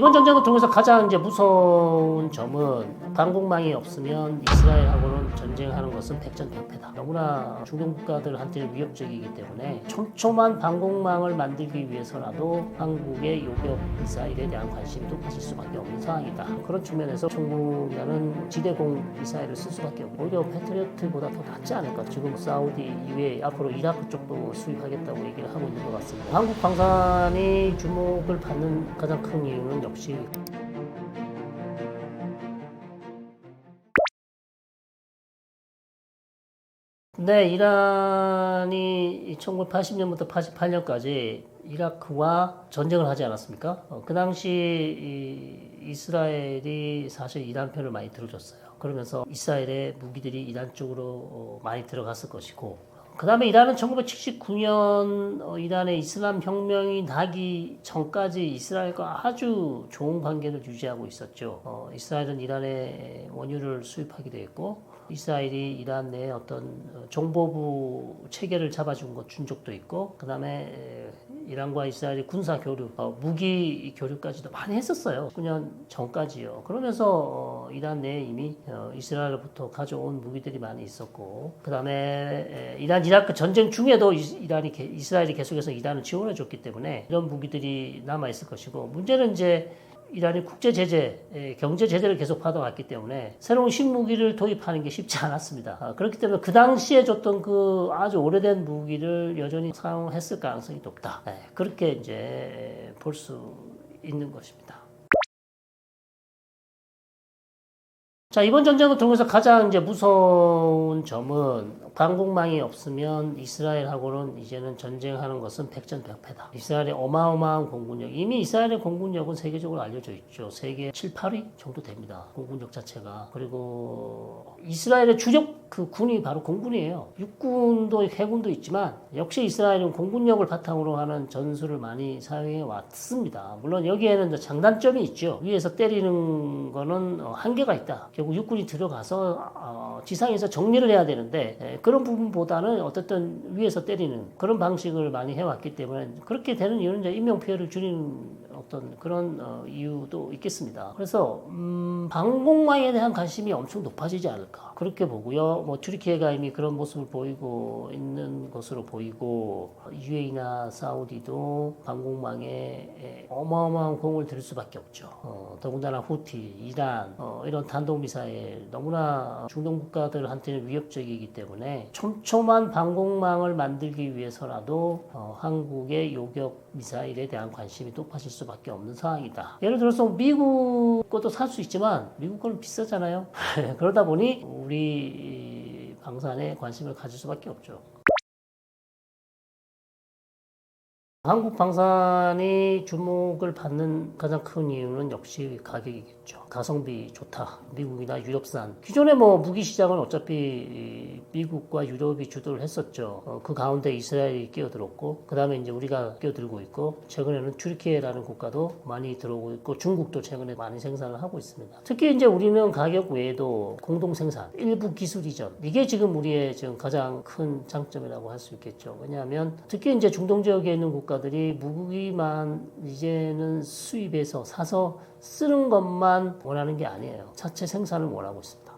이번 전쟁을 통해서 가장 이제 무서운 점은 방공망이 없으면 이스라엘하고는 전쟁하는 것은 백전백패다. 너무나 중동 국가들한테는 위협적이기 때문에 촘촘한 방공망을 만들기 위해서라도 한국의 요격 미사일에 대한 관심이 높아질 수밖에 없는 상황이다. 그런 측면에서 총국이라는 지대공 미사일을 쓸 수밖에 없고 오히려 패트리어트보다 더 낫지 않을까. 지금 사우디 이외에 앞으로 이라크 쪽도 수입하겠다고 얘기를 하고 있는 것 같습니다. 한국 방산이 주목을 받는 가장 큰 이유는 역시 근데 이란이 1980년부터 88년까지 이라크와 전쟁을 하지 않았습니까? 그 당시 이스라엘이 사실 이란 편을 많이 들어줬어요. 그러면서 이스라엘의 무기들이 이란 쪽으로 많이 들어갔을 것이고 그 다음에 이란은 1979년 이란의 이슬람 혁명이 나기 전까지 이스라엘과 아주 좋은 관계를 유지하고 있었죠. 이스라엘은 이란의 원유를 수입하기도 했고 이스라엘이 이란 내에 어떤 정보부 체계를 잡아준 것 준 적도 있고 그 다음에 이란과 이스라엘이 군사 교류, 무기 교류까지도 많이 했었어요. 9년 전까지요. 그러면서 이란 내에 이미 이스라엘로부터 가져온 무기들이 많이 있었고 그 다음에 이란 이라크 전쟁 중에도 이스라엘이 계속해서 이란을 지원해줬기 때문에 이런 무기들이 남아있을 것이고 문제는 이제 이란이 국제 제재, 경제 제재를 계속 받아왔기 때문에 새로운 신무기를 도입하는 게 쉽지 않았습니다. 그렇기 때문에 그 당시에 줬던 그 아주 오래된 무기를 여전히 사용했을 가능성이 높다. 그렇게 이제 볼 수 있는 것입니다. 자, 이번 전쟁을 통해서 가장 이제 무서운 점은 방공망이 없으면 이스라엘하고는 이제는 전쟁하는 것은 백전백패다. 이스라엘의 어마어마한 공군력. 이미 이스라엘의 공군력은 세계적으로 알려져 있죠. 세계 7, 8위 정도 됩니다. 공군력 자체가. 그리고 이스라엘의 주력 그 군이 바로 공군이에요. 육군도 해군도 있지만 역시 이스라엘은 공군력을 바탕으로 하는 전술을 많이 사용해 왔습니다. 물론 여기에는 장단점이 있죠. 위에서 때리는 거는 한계가 있다. 결국 육군이 들어가서 지상에서 정리를 해야 되는데 그런 부분보다는 어쨌든 위에서 때리는 그런 방식을 많이 해왔기 때문에 그렇게 되는 이유는 이제 인명피해를 줄이는 어떤 그런 이유도 있겠습니다. 그래서 방공망에 대한 관심이 엄청 높아지지 않을까 그렇게 보고요. 뭐 튀르키예가 이미 그런 모습을 보이고 있는 것으로 보이고 UAE나 사우디도 방공망에 어마어마한 공을 들일 수밖에 없죠. 더군다나 후티, 이란 이런 탄도미사일 너무나 중동 국가들한테는 위협적이기 때문에 촘촘한 방공망을 만들기 위해서라도 한국의 요격 미사일에 대한 관심이 높아질 수밖에 없는 상황이다. 예를 들어서 미국 것도 살 수 있지만 미국 거는 비싸잖아요. 그러다 보니 우리 방산에 관심을 가질 수밖에 없죠. 한국 방산이 주목을 받는 가장 큰 이유는 역시 가격이겠죠. 가성비 좋다. 미국이나 유럽산. 기존에 뭐 무기 시장은 어차피 미국과 유럽이 주도를 했었죠. 그 가운데 이스라엘이 끼어들었고, 그 다음에 이제 우리가 끼어들고 있고, 최근에는 튀르키예라는 국가도 많이 들어오고 있고, 중국도 최근에 많이 생산을 하고 있습니다. 특히 이제 우리는 가격 외에도 공동 생산, 일부 기술 이전. 이게 지금 우리의 지금 가장 큰 장점이라고 할 수 있겠죠. 왜냐하면 특히 이제 중동 지역에 있는 국가들이 무기만 이제는 수입해서 사서 쓰는 것만 원하는 게 아니에요. 자체 생산을 원하고 있습니다.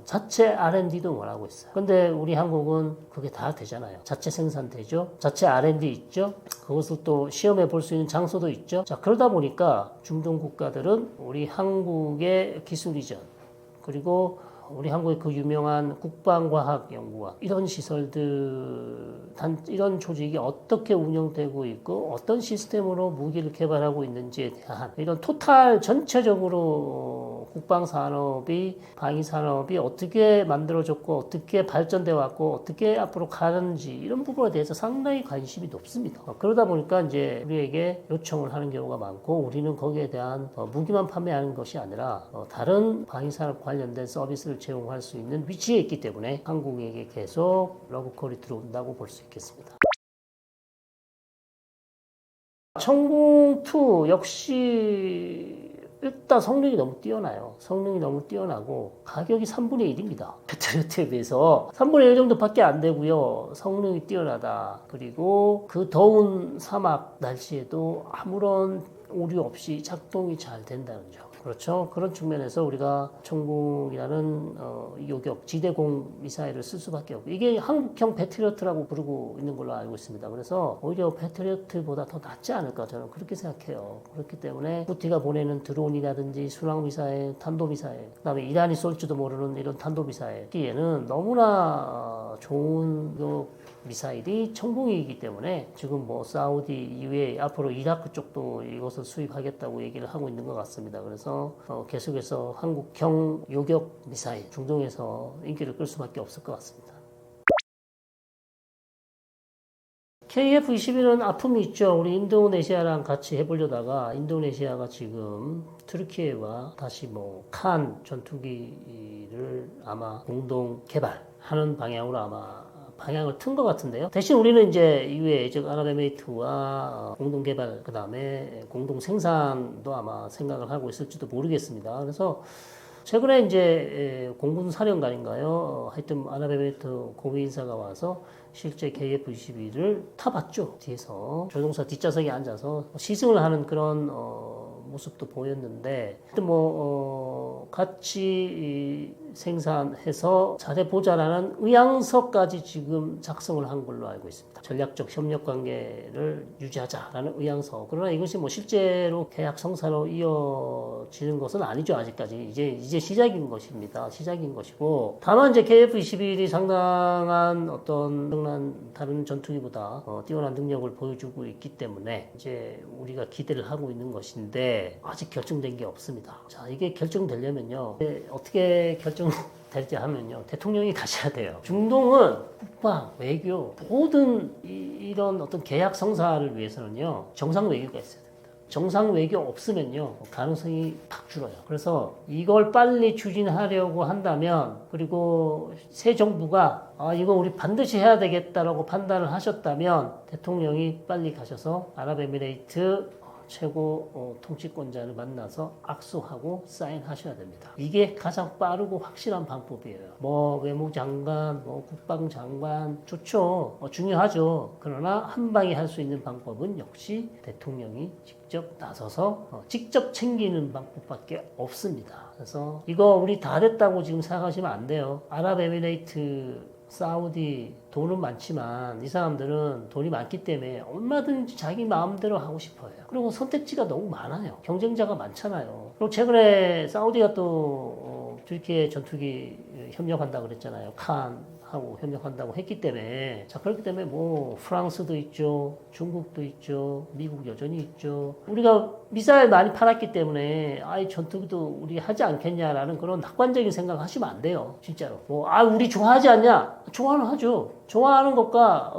자체 R&D도 원하고 있어요. 근데 우리 한국은 그게 다 되잖아요. 자체 생산 되죠. 자체 R&D 있죠. 그것을 또 시험해 볼 수 있는 장소도 있죠. 자, 그러다 보니까 중동 국가들은 우리 한국의 기술 이전 그리고 우리 한국의 그 유명한 국방과학연구원 이런 시설들 이런 조직이 어떻게 운영되고 있고 어떤 시스템으로 무기를 개발하고 있는지에 대한 이런 토탈 전체적으로 국방산업이 방위산업이 어떻게 만들어졌고 어떻게 발전돼 왔고 어떻게 앞으로 가는지 이런 부분에 대해서 상당히 관심이 높습니다. 그러다 보니까 이제 우리에게 요청을 하는 경우가 많고 우리는 거기에 대한 무기만 판매하는 것이 아니라 다른 방위산업 관련된 서비스를 제공할 수 있는 위치에 있기 때문에 한국에게 계속 러브콜이 들어온다고 볼 수 있겠습니다. 천궁2 역시 일단 성능이 너무 뛰어나요. 성능이 너무 뛰어나고 가격이 3분의 1입니다. 패트리어트에 비해서 3분의 1 정도밖에 안 되고요. 성능이 뛰어나다. 그리고 그 더운 사막 날씨에도 아무런 오류 없이 작동이 잘 된다는 점. 그렇죠. 그런 측면에서 우리가 청궁이라는 요격 지대공 미사일을 쓸 수밖에 없고 이게 한국형 패트리어트라고 부르고 있는 걸로 알고 있습니다. 그래서 오히려 패트리어트보다 더 낫지 않을까 저는 그렇게 생각해요. 그렇기 때문에 후티가 보내는 드론이라든지 순항 미사일, 탄도 미사일, 그다음에 이란이 쏠지도 모르는 이런 탄도 미사일, 기에는 너무나 좋은 미사일이 청궁이기 때문에 지금 뭐 사우디 이외에 앞으로 이라크 쪽도 이것을 수입하겠다고 얘기를 하고 있는 것 같습니다. 그래서 계속해서 한국형 요격 미사일 중동에서 인기를 끌 수밖에 없을 것 같습니다. KF-21은 아픔이 있죠. 우리 인도네시아랑 같이 해보려다가 인도네시아가 지금 터키와 다시 칸 전투기를 아마 공동 개발하는 방향으로 아마 방향을 튼 것 같은데요. 대신 우리는 이제 이후에 즉 아랍에미리트와 공동 개발 그 다음에 공동 생산도 아마 생각을 하고 있을지도 모르겠습니다. 그래서 최근에 이제 공군 사령관인가요? 하여튼 아랍에미리트 고위 인사가 와서 실제 KF-21을 타봤죠. 뒤에서 조종사 뒷좌석에 앉아서 시승을 하는 그런 모습도 보였는데 같이 생산해서 잘해보자라는 의향서까지 지금 작성을 한 걸로 알고 있습니다. 전략적 협력 관계를 유지하자라는 의향서. 그러나 이것이 실제로 계약 성사로 이어지는 것은 아니죠. 아직까지 이제 시작인 것입니다. 시작인 것이고 다만 이제 KF-21이 상당한 어떤 다른 전투기보다 뛰어난 능력을 보여주고 있기 때문에 이제 우리가 기대를 하고 있는 것인데 아직 결정된 게 없습니다. 자, 이게 결정되려면요. 어떻게 될지 하면요. 대통령이 가셔야 돼요. 중동은 국방, 외교, 모든 이런 어떤 계약 성사를 위해서는요. 정상 외교가 있어야 됩니다. 정상 외교 없으면요. 가능성이 팍 줄어요. 그래서 이걸 빨리 추진하려고 한다면 그리고 새 정부가 이거 우리 반드시 해야 되겠다라고 판단을 하셨다면 대통령이 빨리 가셔서 아랍에미레이트 최고 통치권자를 만나서 악수하고 사인하셔야 됩니다. 이게 가장 빠르고 확실한 방법이에요. 외무장관, 국방장관 좋죠. 중요하죠. 그러나 한 방에 할 수 있는 방법은 역시 대통령이 직접 나서서 직접 챙기는 방법밖에 없습니다. 그래서 이거 우리 다 됐다고 지금 생각하시면 안 돼요. 아랍에미레이트 사우디 돈은 많지만 이 사람들은 돈이 많기 때문에 얼마든지 자기 마음대로 하고 싶어요. 그리고 선택지가 너무 많아요. 경쟁자가 많잖아요. 그리고 최근에 사우디가 또 튀르키예 전투기 협력한다고 그랬잖아요. 칸하고 협력한다고 했기 때문에 그렇기 때문에 프랑스도 있죠. 중국도 있죠. 미국 여전히 있죠. 우리가 미사일 많이 팔았기 때문에 이 전투기도 우리 하지 않겠냐라는 그런 낙관적인 생각 하시면 안 돼요. 진짜로. 우리 좋아하지 않냐? 좋아는 하죠. 좋아하는 것과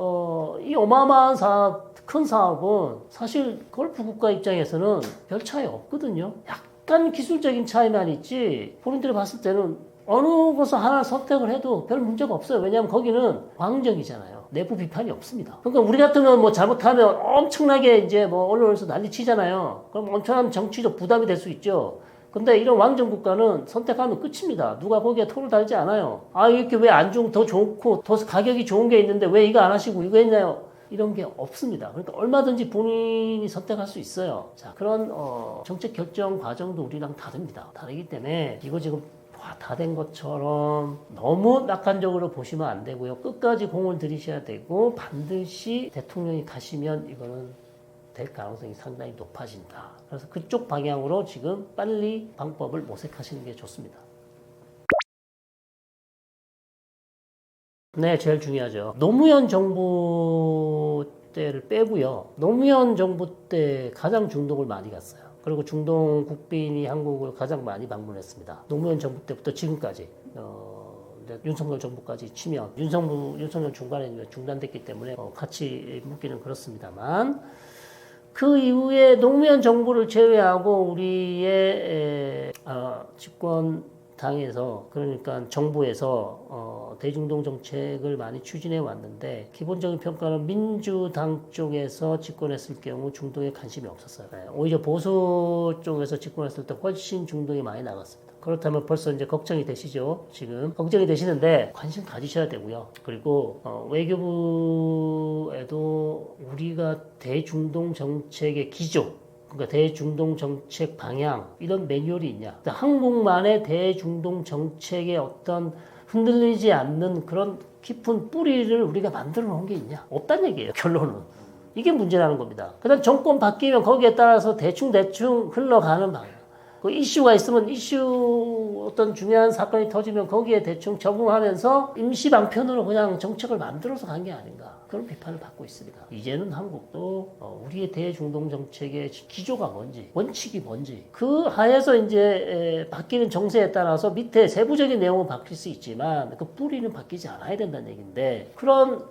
이 어마어마한 사업, 큰 사업은 사실 걸프 국가 입장에서는 별 차이 없거든요. 약간 기술적인 차이만 있지 본인들이 봤을 때는 어느 것을 하나 선택을 해도 별 문제가 없어요. 왜냐하면 거기는 광정이잖아요. 내부 비판이 없습니다. 그러니까 우리 같으면 잘못하면 엄청나게 이제 언론에서 난리 치잖아요. 그럼 엄청난 정치적 부담이 될 수 있죠. 근데 이런 왕정 국가는 선택하면 끝입니다. 누가 거기에 토를 달지 않아요. 이렇게 왜 안 좋은, 더 좋고, 더 가격이 좋은 게 있는데 왜 이거 안 하시고 이거 했나요? 이런 게 없습니다. 그러니까 얼마든지 본인이 선택할 수 있어요. 자, 그런 정책 결정 과정도 우리랑 다릅니다. 다르기 때문에 이거 지금 다 된 것처럼 너무 낙관적으로 보시면 안 되고요. 끝까지 공을 들이셔야 되고 반드시 대통령이 가시면 이거는 될 가능성이 상당히 높아진다. 그래서 그쪽 방향으로 지금 빨리 방법을 모색하시는 게 좋습니다. 네, 제일 중요하죠. 노무현 정부 때를 빼고요. 노무현 정부 때 가장 중동을 많이 갔어요. 그리고 중동 국빈이 한국을 가장 많이 방문했습니다. 노무현 정부 때부터 지금까지 윤석열 정부까지 치면 윤석열 중간에 중단됐기 때문에 같이 묻기는 그렇습니다만 그 이후에 노무현 정부를 제외하고 우리의 집권 당에서 그러니까 정부에서 대중동 정책을 많이 추진해 왔는데 기본적인 평가는 민주당 쪽에서 집권했을 경우 중동에 관심이 없었어요. 오히려 보수 쪽에서 집권했을 때 훨씬 중동이 많이 나갔습니다. 그렇다면 벌써 이제 걱정이 되시죠? 지금 걱정이 되시는데 관심 가지셔야 되고요. 그리고 외교부에도 우리가 대중동 정책의 기조 그러니까 대중동 정책 방향 이런 매뉴얼이 있냐? 한국만의 대중동 정책의 어떤 흔들리지 않는 그런 깊은 뿌리를 우리가 만들어 놓은 게 있냐? 없다는 얘기예요. 결론은. 이게 문제라는 겁니다. 그다음 정권 바뀌면 거기에 따라서 대충 흘러가는 방향. 그 이슈가 있으면 이슈 어떤 중요한 사건이 터지면 거기에 대충 적응하면서 임시 방편으로 그냥 정책을 만들어서 간 게 아닌가. 그런 비판을 받고 있습니다. 이제는 한국도 우리의 대중동 정책의 기조가 뭔지, 원칙이 뭔지 그 하에서 이제 바뀌는 정세에 따라서 밑에 세부적인 내용은 바뀔 수 있지만 그 뿌리는 바뀌지 않아야 된다는 얘기인데 그런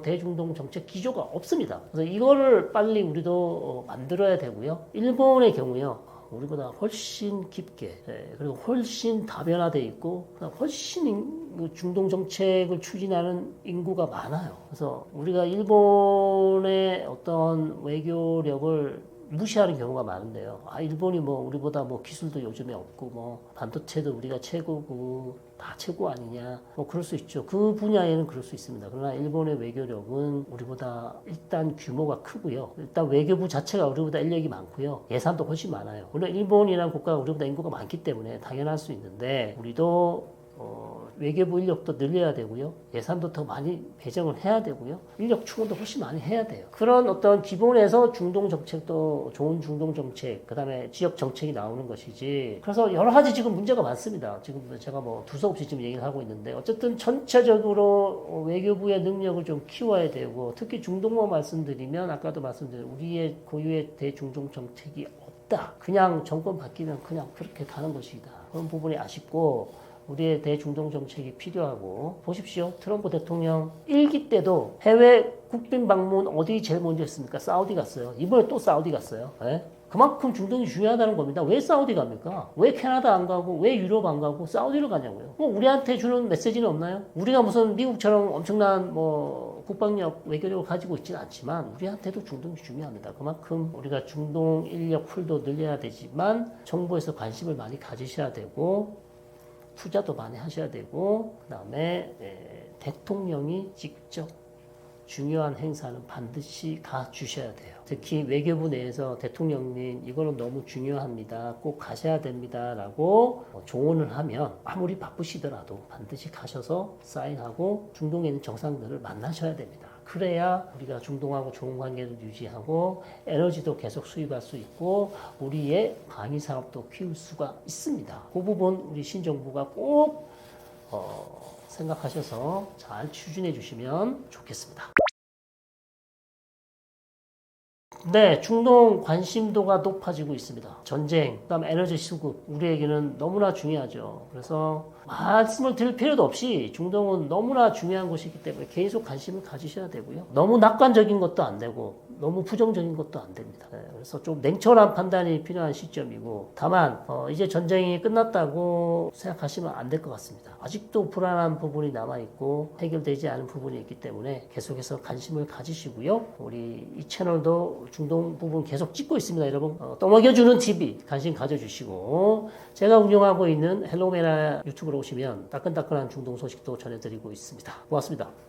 대중동 정책 기조가 없습니다. 그래서 이거를 빨리 우리도 만들어야 되고요. 일본의 경우요. 우리보다 훨씬 깊게 그리고 훨씬 다변화돼 있고 훨씬 중동 정책을 추진하는 인구가 많아요. 그래서 우리가 일본의 어떤 외교력을 무시하는 경우가 많은데요. 일본이 뭐 우리보다 뭐 기술도 요즘에 없고 뭐 반도체도 우리가 최고고 다 최고 아니냐. 뭐 그럴 수 있죠. 그 분야에는 그럴 수 있습니다. 그러나 일본의 외교력은 우리보다 일단 규모가 크고요. 일단 외교부 자체가 우리보다 인력이 많고요. 예산도 훨씬 많아요. 물론 일본이라는 국가가 우리보다 인구가 많기 때문에 당연할 수 있는데 우리도 외교부 인력도 늘려야 되고요. 예산도 더 많이 배정을 해야 되고요. 인력 충원도 훨씬 많이 해야 돼요. 그런 어떤 기본에서 중동 정책도 좋은 중동 정책, 그 다음에 지역 정책이 나오는 것이지. 그래서 여러 가지 지금 문제가 많습니다. 지금 제가 뭐 두서없이 지금 얘기를 하고 있는데 어쨌든 전체적으로 외교부의 능력을 좀 키워야 되고 특히 중동만 말씀드리면 아까도 말씀드린 우리의 고유의 대중동 정책이 없다. 그냥 정권 바뀌면 그냥 그렇게 가는 것이다. 그런 부분이 아쉽고 우리의 대중동 정책이 필요하고 보십시오. 트럼프 대통령 1기 때도 해외 국빈 방문 어디 제일 먼저 했습니까? 사우디 갔어요. 이번에 또 사우디 갔어요. 네? 그만큼 중동이 중요하다는 겁니다. 왜 사우디 갑니까? 왜 캐나다 안 가고 왜 유럽 안 가고 사우디로 가냐고요. 뭐 우리한테 주는 메시지는 없나요? 우리가 무슨 미국처럼 엄청난 뭐 국방력, 외교력을 가지고 있지는 않지만 우리한테도 중동이 중요합니다. 그만큼 우리가 중동 인력 풀도 늘려야 되지만 정부에서 관심을 많이 가지셔야 되고 투자도 많이 하셔야 되고 그 다음에 대통령이 직접 중요한 행사는 반드시 가주셔야 돼요. 특히 외교부 내에서 대통령님 이거는 너무 중요합니다. 꼭 가셔야 됩니다. 라고 조언을 하면 아무리 바쁘시더라도 반드시 가셔서 사인하고 중동에 있는 정상들을 만나셔야 됩니다. 그래야 우리가 중동하고 좋은 관계를 유지하고 에너지도 계속 수입할 수 있고 우리의 방위 산업도 키울 수가 있습니다. 그 부분 우리 신정부가 꼭 생각하셔서 잘 추진해 주시면 좋겠습니다. 네, 중동 관심도가 높아지고 있습니다. 전쟁, 그다음 에너지 수급, 우리에게는 너무나 중요하죠. 그래서 말씀을 드릴 필요도 없이 중동은 너무나 중요한 곳이기 때문에 계속 관심을 가지셔야 되고요. 너무 낙관적인 것도 안 되고 너무 부정적인 것도 안 됩니다. 네, 그래서 좀 냉철한 판단이 필요한 시점이고 다만 이제 전쟁이 끝났다고 생각하시면 안 될 것 같습니다. 아직도 불안한 부분이 남아있고 해결되지 않은 부분이 있기 때문에 계속해서 관심을 가지시고요. 우리 이 채널도 중동 부분 계속 찍고 있습니다. 여러분 떠먹여주는 TV 관심 가져주시고 제가 운영하고 있는 헬로메라 유튜브로 오시면 따끈따끈한 중동 소식도 전해드리고 있습니다. 고맙습니다.